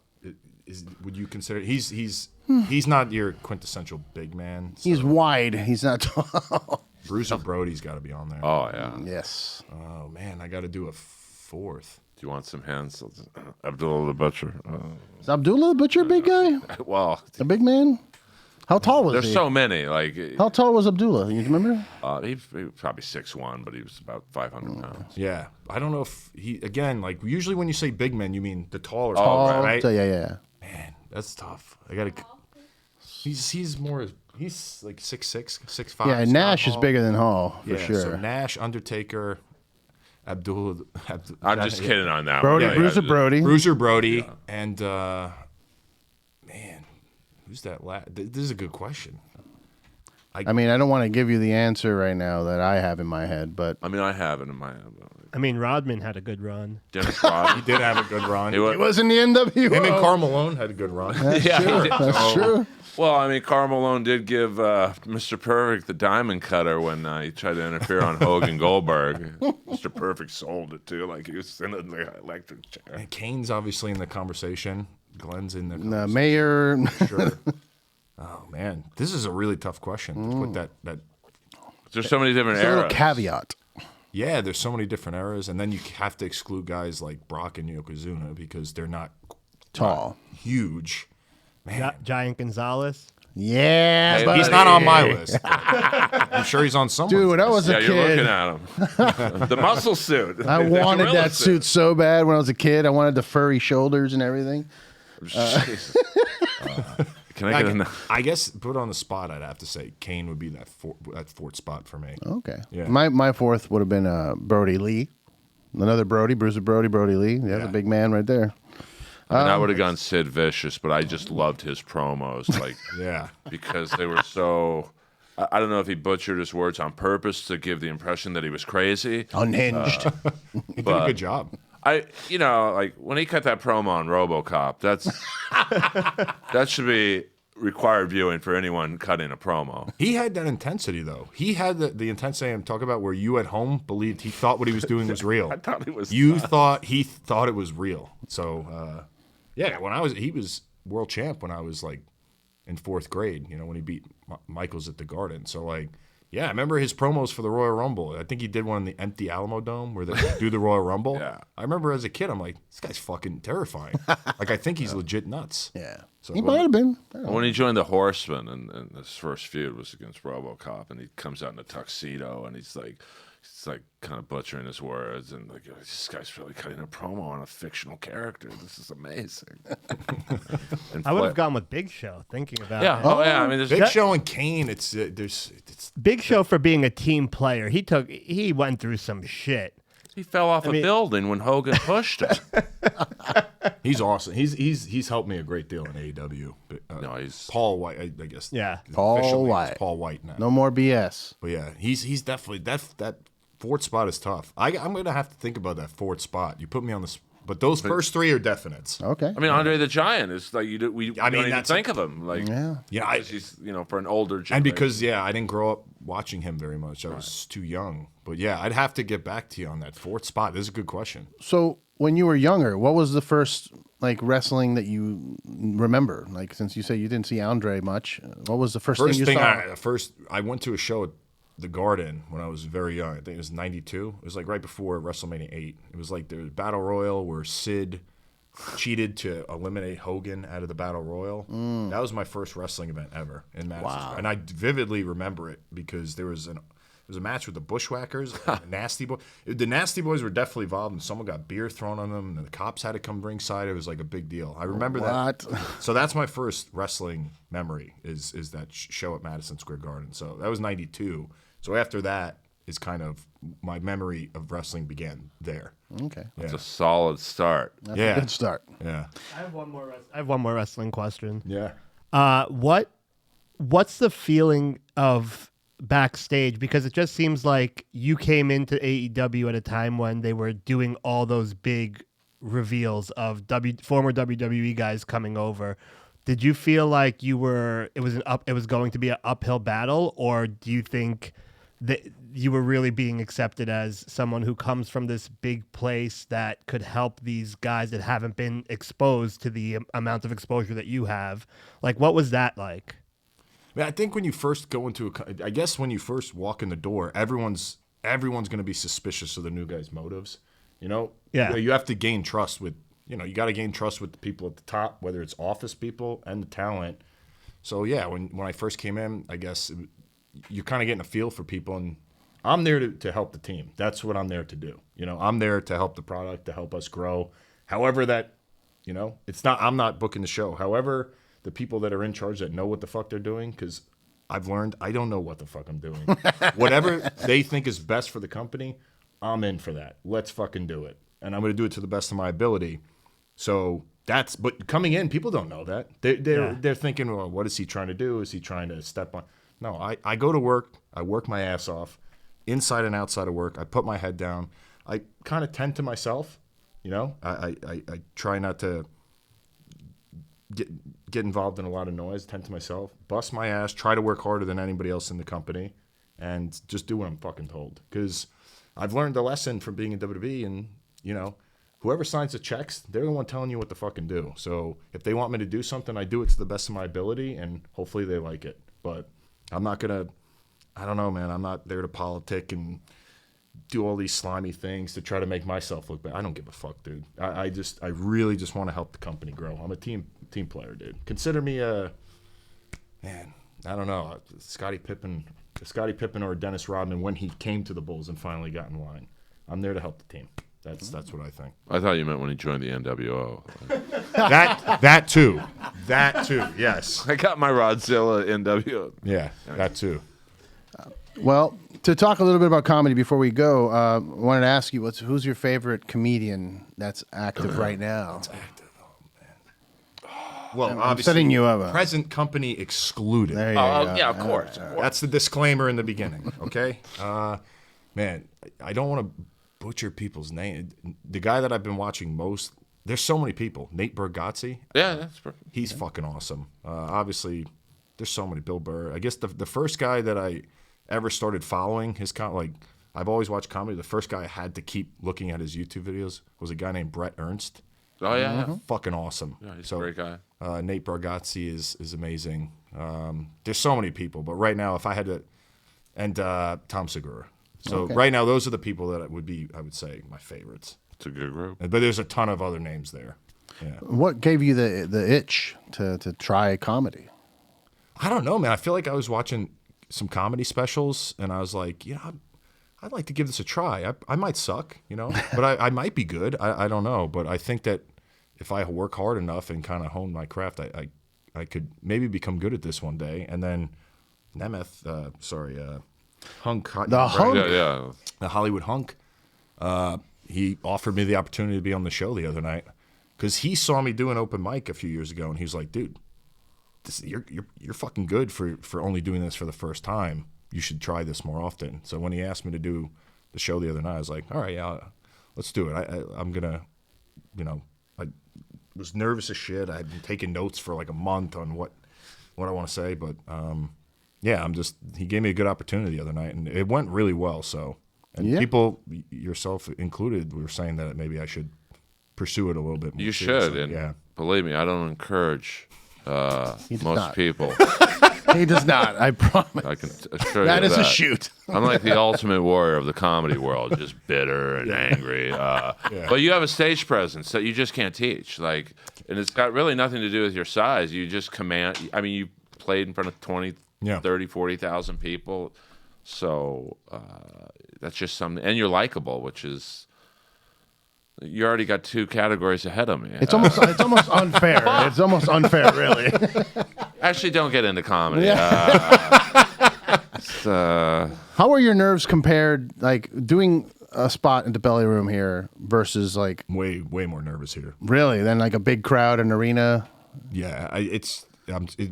is. Would you consider he's not your quintessential big man? So He's wide. He's not tall. Bruce or Brody's got to be on there. Oh yeah. Yes. Oh man, I got to do a fourth. you want some hands? Abdullah the Butcher. Is Abdullah the Butcher a big guy? Well, A big man? How tall was there's he? so many. Like, How tall was Abdullah? You remember? he was probably 6'1", but he was about 500 pounds. Yeah, I don't know if he again like usually when you say big men, you mean the taller, Tall. right? So, yeah. Man, that's tough. I gotta. He's more. He's like 6'6", 6'5". Yeah, Nash is bigger than Hall for Yeah, sure. so Nash, Undertaker, Abdul. I'm just kidding on that Brody, one. Bruiser Brody. Bruiser Brody, and man, who's that? This is a good question. I mean, I don't want to give you the answer right now that I have in my head, but I mean, I have it in my head. I mean, Rodman had a good run. Dennis He Rodman. did have a good run. He was- it was in the NWO. Him and Karl Malone had a good run. That's Yeah, true. he did. That's true. Well, I mean, Karl Malone did give Mr. Perfect the diamond cutter when he tried to interfere on Hogan Goldberg. Mr. Perfect sold it too, like he was in an electric chair. And Kane's obviously in the conversation. Glenn's in the The conversation. mayor. Sure. Oh man, this is a really tough question. To put that. There's so many different There's a little eras. caveat. Yeah, there's so many different eras, and then you have to exclude guys like Brock and Yokozuna because they're not Tall. huge. Man, Giant Gonzalez. Yeah, Hey, but he's not on my list. I'm sure he's on someone's. dude, when I was Yeah, a you're kid, looking at him. The muscle suit. I The wanted gorilla that suit so bad when I was a kid. I wanted the furry shoulders and everything. Jesus. Can I get a I guess put on the spot, I'd have to say Kane would be that fourth spot for me. Okay. Yeah. My fourth would have been Brody Lee. Another Brody, Bruiser Brody Lee. That's Yeah. a big man right there. I mean, I would have gone Sid Vicious, but I just loved his promos, like Yeah. because they were so. I don't know if he butchered his words on purpose to give the impression that he was crazy. Unhinged. He did a good job. Like when he cut that promo on RoboCop, that should be required viewing for anyone cutting a promo. He had that intensity, though. He had the intensity I'm talking about where you at home believed he thought what he was doing was real. I thought it was. You thought he thought it was real. So, yeah, he was world champ when I was like in 4th grade, when he beat Michaels at the Garden. So, like, yeah, I remember his promos for the Royal Rumble. I think he did one in the empty Alamo Dome where they do the Royal Rumble. Yeah. I remember as a kid, I'm like, this guy's fucking terrifying. Like, I think he's legit nuts. Yeah. So He might have been. I don't know. When he joined the Horsemen, and his first feud was against RoboCop, and he comes out in a tuxedo, and he's like kind of butchering his words, and like this guy's really cutting a promo on a fictional character. This is amazing. And I would have gone with Big Show, thinking about Yeah. it. Oh yeah. I mean, there's Big Show and Kane, it's Big Show for being a team player. He went through some shit. he fell off a building when Hogan pushed him. he's awesome. He's helped me a great deal in AEW. But, No, he's Paul White, I guess. Yeah. Paul official name is White. Paul White now. No more BS. But yeah, he's definitely that fourth spot is tough. I'm gonna have to think about that fourth spot. You put me on this, but those first 3 are definites. Okay. I mean, Andre the Giant is like we I don't mean, even that's- think of him like Yeah. Yeah, because he's for an older generation. and because I didn't grow up watching him very much. I was too young. But yeah, I'd have to get back to you on that fourth spot. This is a good question. So when you were younger, what was the first wrestling that you remember? Like, since you say you didn't see Andre much, what was the first thing you saw? I went to a show at the Garden when I was very young. I think it was 92. It was like right before WrestleMania 8. It was like the Battle Royal where Sid cheated to eliminate Hogan out of the Battle Royal. That was my first wrestling event ever in Madison Square. And I vividly remember it because there was a match with the Bushwhackers and the Nasty Boys. The Nasty Boys were definitely involved, and someone got beer thrown on them, and the cops had to come ringside. It was like a big deal. I remember that. So that's my first wrestling memory is that show at Madison Square Garden. So that was 92. So after that is kind of my memory of wrestling began there. Okay. it's a solid start. That's Yeah. a good start. Yeah. I have one more wrestling question. Yeah. What's the feeling of backstage? Because it just seems like you came into AEW at a time when they were doing all those big reveals of former WWE guys coming over. Did you feel like it was going to be an uphill battle, or do you think that you were really being accepted as someone who comes from this big place that could help these guys that haven't been exposed to the amount of exposure that you have? Like, what was that like? I think when you first go I guess when you first walk in the door, everyone's going to be suspicious of the new guy's motives. You know, Yeah. You have to gain trust with, you got to gain trust with the people at the top, whether it's office people and the talent. So yeah, when I first came in, I guess you're kind of getting a feel for people, and I'm there to help the team. That's what I'm there to do. I'm there to help the product, to help us grow. However that, I'm not booking the show. However, the people that are in charge that know what the fuck they're doing, because I've learned I don't know what the fuck I'm doing. Whatever they think is best for the company, I'm in for that. Let's fucking do it. And I'm going to do it to the best of my ability. So but coming in, people don't know that. They're thinking, well, what is he trying to do? Is he trying to step on? No, I go to work. I work my ass off, inside and outside of work. I put my head down. I kind of tend to myself. I try not to get involved in a lot of noise. Tend to myself. Bust my ass. Try to work harder than anybody else in the company, and just do what I'm fucking told. Because I've learned a lesson from being in WWE, and whoever signs the checks, they're the one telling you what to fucking do. So if they want me to do something, I do it to the best of my ability, and hopefully they like it. But I'm not going to, I don't know, man. I'm not there to politic and do all these slimy things to try to make myself look bad. I don't give a fuck, dude. I really just want to help the company grow. I'm a team player, dude. Consider me man, I don't know, Scottie Pippen or Dennis Rodman when he came to the Bulls and finally got in line. I'm there to help the team. That's what I think. I thought you meant when he joined the NWO. That too, yes. I got my Rodzilla NWO. Yeah, that too. Well, to talk a little bit about comedy before we go, I wanted to ask you, who's your favorite comedian that's active right now? That's active. Oh man. Well, I'm obviously, setting you up. Present company excluded. There you go. Yeah, of course. That's the disclaimer in the beginning. Okay. Man, I don't want to butcher people's name. The guy that I've been watching most, there's so many people. Nate Bargatze. Yeah, that's perfect. He's fucking awesome. Obviously, there's so many. Bill Burr. I guess the first guy that I ever started following I've always watched comedy. The first guy I had to keep looking at his YouTube videos was a guy named Brett Ernst. Oh yeah, Fucking awesome. yeah, he's a great guy. Nate Bargatze is amazing. There's so many people, but right now, if I had to, and Tom Segura. So right now, those are the people that I would say, my favorites. It's a good group. But there's a ton of other names there. Yeah. What gave you the itch to try comedy? I don't know, man. I feel like I was watching some comedy specials, and I was like, I'd like to give this a try. I might suck, but I might be good. I don't know. But I think that if I work hard enough and kind of hone my craft, I could maybe become good at this one day. And then Hunk. The Hunk? Yeah. The Hollywood Hunk. He offered me the opportunity to be on the show the other night because he saw me do an open mic a few years ago, and he was like, dude, you're fucking good for only doing this for the first time. You should try this more often. So when he asked me to do the show the other night, I was like, all right, yeah, let's do it. I'm gonna, I was nervous as shit. I had been taking notes for like a month on what I want to say, but yeah, he gave me a good opportunity the other night, and it went really well. So, and people, yourself included, were saying that maybe I should pursue it a little bit more. You should, seriously. and believe me, I don't encourage most people. He does not. I promise. I can assure That you is a shoot. I'm like the ultimate warrior of the comedy world, just bitter and angry. But you have a stage presence that you just can't teach. And it's got really nothing to do with your size. You just command. I mean, you played in front of 20, 30, 40,000 people. So that's just something. And you're likable, which is... You already got two categories ahead of me. It's almost unfair. It's almost unfair, really. Actually, don't get into comedy. How are your nerves compared, like doing a spot in the belly room here versus like way more nervous here. Really? Than like a big crowd, an arena? Yeah, it's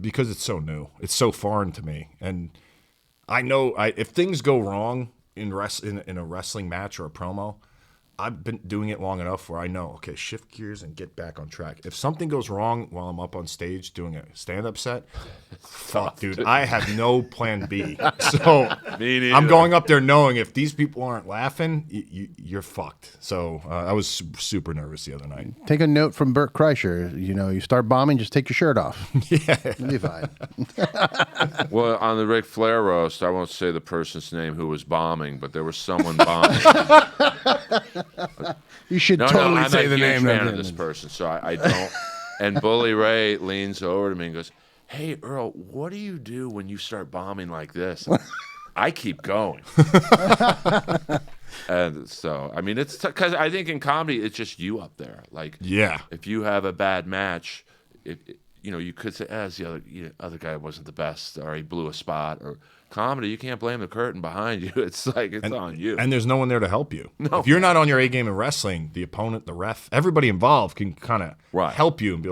because it's so new. It's so foreign to me, and I know if things go wrong in a wrestling match or a promo, I've been doing it long enough where I know, okay, shift gears and get back on track. If something goes wrong while I'm up on stage doing a stand-up set, fuck, dude, I have no plan B. So I'm going up there knowing if these people aren't laughing, you're fucked. So I was super nervous the other night. Take a note from Bert Kreischer. You start bombing, just take your shirt off. Yeah. You'll be fine. Well, on the Ric Flair roast, I won't say the person's name who was bombing, but there was someone bombing. You should No, totally I'm say a the huge name. fan of this person, so I don't. And Bully Ray leans over to me and goes, "Hey, Earl, what do you do when you start bombing like this?" I keep going. And so, I mean, it's because I think in comedy, it's just you up there. Like, Yeah. if you have a bad match, you could say, as the other guy wasn't the best, or he blew a spot, or comedy, you can't blame the curtain behind you. It's like it's on you. And there's no one there to help you. No. If you're not on your A game in wrestling, the opponent, the ref, everybody involved can kind of Right. help you and be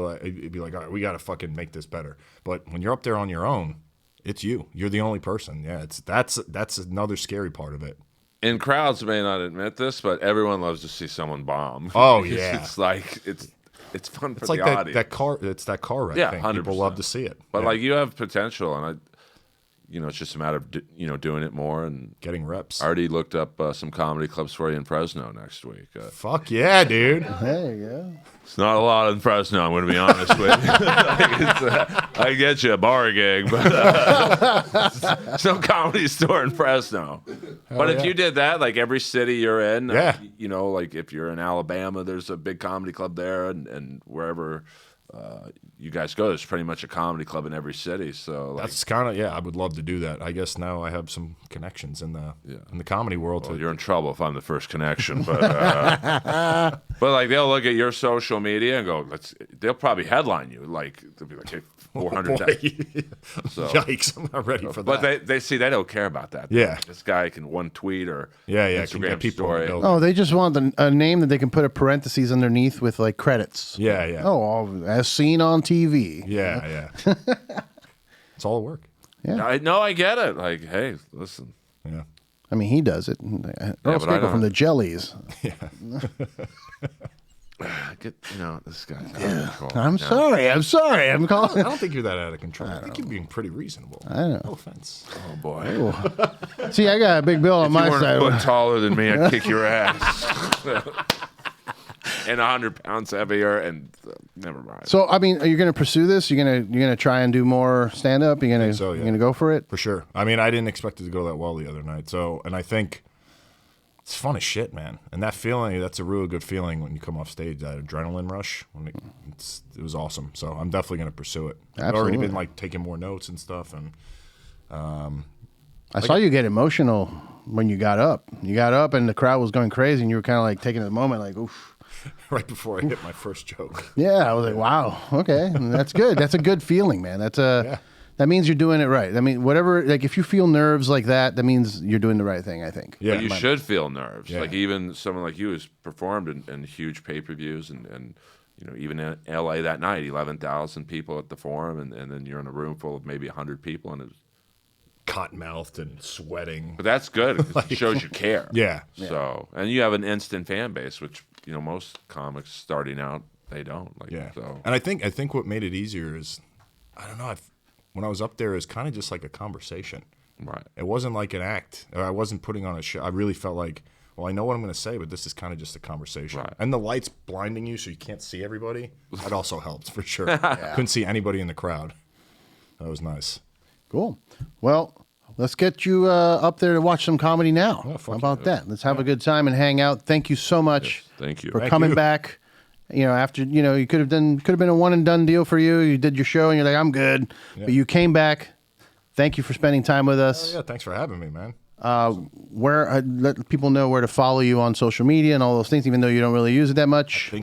like, all right, we got to fucking make this better. But when you're up there on your own, it's you. You're the only person. Yeah, that's another scary part of it. And crowds may not admit this, but everyone loves to see someone bomb. Oh, yeah. It's like it's fun for It's the like audience. that car. It's that car wreck Yeah, thing. 100%. People love to see it. But Yeah. like you have potential, and it's just a matter of doing it more. And Getting reps. I already looked up some comedy clubs for you in Fresno next week. Fuck yeah, dude. There you go. It's not a lot in Fresno, I'm going to be honest with you. I get you a bar gig, but some comedy store in Fresno. But if yeah. you did that, like every city you're in, Yeah. like if you're in Alabama, there's a big comedy club there, and wherever you guys go, there's pretty much a comedy club in every city. So like, That's kind of I would love to do that. I guess now I have some connections in the comedy world. well, you're in trouble if I'm the first connection, but like they'll look at your social media and go, they'll probably headline you, like they'll be like, hey, 400. So, Yikes! I'm not ready for that. but they don't care about that. Yeah. This guy can one tweet or can Instagram get people story. to go. Oh, they just want a name that they can put a parentheses underneath with like credits. Yeah. Oh, as seen on TV. Yeah. It's all work. Yeah. I get it. Like, hey, listen. Yeah. I mean, he does it. Earl but I Skakel don't. from the Jellies. This guy's out of control. I'm sorry. I'm calling. I don't think you're that out of control. I think you're being pretty reasonable. I know. No offense. Oh boy. See, I got a big bill on If my you weren't a foot side. taller than me, I'd kick your ass. And 100 pounds heavier, and never mind. So, I mean, are you going to pursue this? You're gonna try and do more stand up? You're gonna so, yeah. you're gonna go for it? For sure. I mean, I didn't expect it to go that well the other night. So, and I think it's fun as shit, man. And that feeling, that's a really good feeling when you come off stage, that adrenaline rush. It was awesome. So I'm definitely going to pursue it. I've already been like taking more notes and stuff. And I saw you get emotional when you got up. You got up and the crowd was going crazy and you were kind of like taking the moment like, oof. right before I hit my first joke. Yeah, I was like, wow, okay. That's good. That's a good feeling, man. That means you're doing it right. I mean, whatever, like if you feel nerves like that, that means you're doing the right thing, I think. Yeah. But you should feel nerves. Yeah. Like even someone like you who's performed in huge pay-per-views and even in LA that night, 11,000 people at the Forum, and then you're in a room full of maybe 100 people, and Cotton-mouthed and sweating. but that's good. It shows you care. Yeah. So, and you have an instant fan base, which most comics starting out they don't. Like, Yeah. So And I think what made it easier is, I don't know, when I was up there, it was kind of just like a conversation. right. It wasn't like an act. Or I wasn't putting on a show. I really felt like, well, I know what I'm going to say, but this is kind of just a conversation. Right. And the lights blinding you so you can't see everybody, that also helped for sure. Couldn't see anybody in the crowd. That was nice. Cool. Well, let's get you up there to watch some comedy now. Oh, How fuck about that? Let's have a good time and hang out. Thank you so much Thank you. for Thank coming you. back. After you could have been a one and done deal for you. You did your show and you're like, I'm good. But you came back. Thank you for spending time with us. Yeah, thanks for having me, man. Where let people know where to follow you on social media and all those things, even though you don't really use it that much. I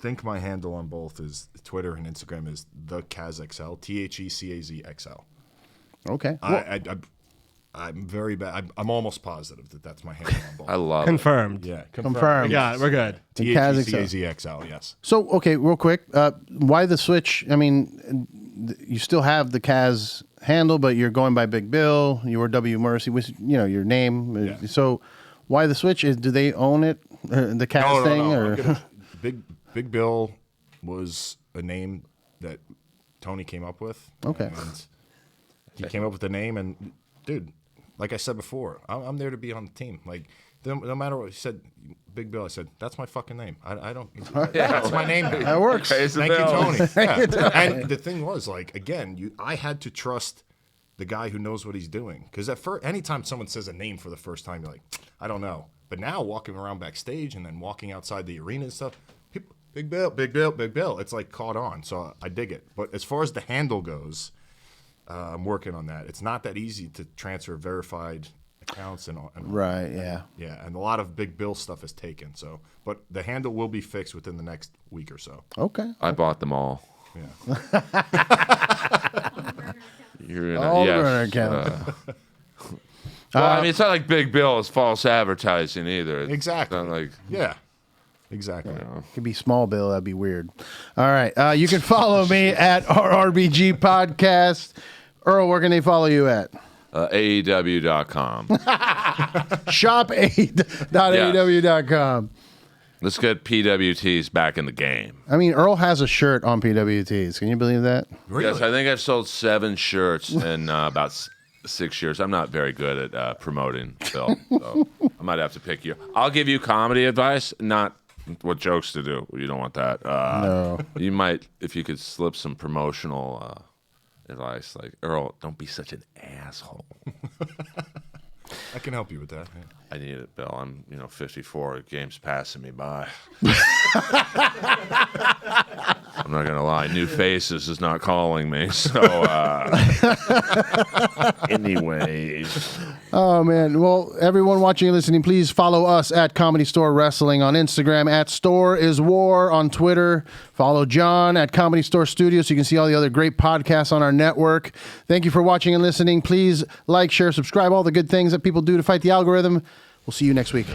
think my handle on both is Twitter and Instagram is the CazXL, TheCazXL. Okay. I'm very bad. I'm almost positive that that's my handle on both. I love it. Confirmed. Yeah, Confirmed. Yeah, we're good. TheCazXL, yes. So, okay, real quick, why the switch? I mean, you still have the Kaz handle, but you're going by Big Bill. You were W Mercy, which your name. Yeah. So, why the switch? Do they own it, the Kaz thing, No. or Big Bill was a name that Tony came up with. Okay. And he came up with the name, and dude, like I said before, I'm there to be on the team. Like, no matter what he said, Big Bill, I said, that's my fucking name. I don't, that's my name. that works? Pays the Thank you, bill. Tony. Yeah. And the thing was, like, again, I had to trust the guy who knows what he's doing. Because anytime someone says a name for the first time, you're like, I don't know. But now walking around backstage and then walking outside the arena and stuff, people, Big Bill, Big Bill, Big Bill. It's like caught on, so I dig it. But as far as the handle goes, I'm working on that. It's not that easy to transfer verified accounts and all. Right, yeah. Yeah, and a lot of Big Bill stuff is taken. So, but the handle will be fixed within the next week or so. Okay. I bought them all. Yeah. You're in All yes, burner accounts. Well, I mean, it's not like Big Bill is false advertising either. It's Exactly. not like, Yeah. Exactly. Could be small bill. That'd be weird. All right. You can follow me at RRBG Podcast. Earl, where can they follow you at? AEW.com. Shop8.aew.com. Let's get PWTs back in the game. I mean, Earl has a shirt on PWTs. Can you believe that? Really? Yes, I think I've sold 7 shirts in about 6 years. I'm not very good at promoting, Bill. So I might have to pick you. I'll give you comedy advice, not what jokes to do. You don't want that. No. You might, if you could slip some promotional advice, like, Earl, don't be such an asshole. I can help you with that. Yeah. I need it, Bill. I'm, 54. The game's passing me by. I'm not gonna lie. New Faces is not calling me. So, anyways. Oh, man. Well, everyone watching and listening, please follow us at Comedy Store Wrestling on Instagram, at Store is War on Twitter. Follow John at Comedy Store Studio so you can see all the other great podcasts on our network. Thank you for watching and listening. Please like, share, subscribe, all the good things that people do to fight the algorithm. We'll see you next week.